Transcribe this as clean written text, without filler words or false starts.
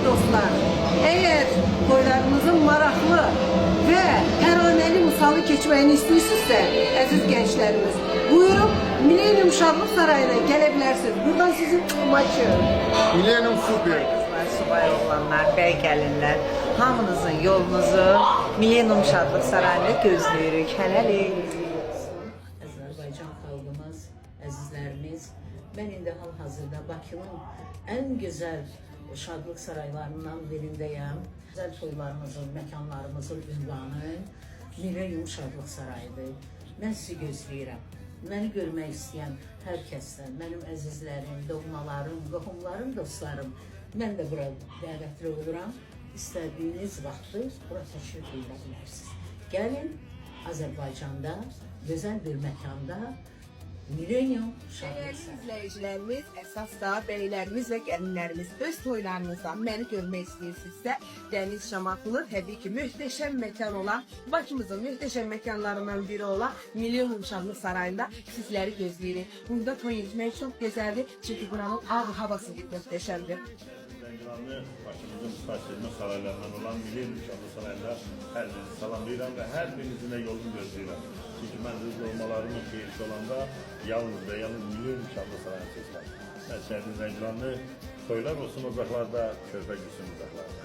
dostlar, eğer toylarımızın maraqlı ve təranəli misalı keçməyini istəyirsinizsə, əziz gençlerimiz, buyurun Millennium Şadlıq Sarayına gələ bilərsiniz. Buradan sizin maçı. Millennium Super. Kızlar, subay oğlanlar, bəy gəlinlər, hamınızın yolunuzu Millennium Şadlıq Sarayında gözləyirik. Hələlik. Azərbaycan xalqımız, əzizlərimiz, mən indi hal-hazırda Bakının ən gözəl şadlıq saraylarından birindəyəm. Gözəl toylarımızın, məkanlarımızın ünvanı Millennium Şadlıq Sarayıdır. Mən sizi gözləyirəm. Məni görmək istəyən hər kəsdən, mənim əzizlərim, doğmalarım, qohumlarım, dostlarım, mən də bura dəvətli oluram. İstədiyiniz vaxtı bura təşrif edə bilərsiniz. Gəlin, Azərbaycanda, gözəl bir məkanda Millennium Şadlıq Değerli Sarayı. izleyicilerimiz, esas da beylerimiz ve gelinlerimiz öz toylarınızdan beni görmek istiyorsunuzsa Deniz Şamaklı tabii ki muhteşem mekan olan, başımızın muhteşem mekanlarından biri olan Millennium Şadlıq Sarayı'nda sizleri gözleyirik. Burada toy etmek çok güzeldi çünkü buranın havası muhteşemdir. Zəngilanlı başımızın müstəsirmə saraylarından olan Millennium Şadlıq Sarayında hər birinizi salamlayıram və hər birinizin də yolunu gözləyirəm. Çünki mən hızlı olmalarımın xeyirli olanda yalnız və yalnız Millennium Şadlıq Sarayını seçməm. Mən şəhərin Zəngilanlı toylar olsun uzaqlarda, körpə gülsün uzaqlarda.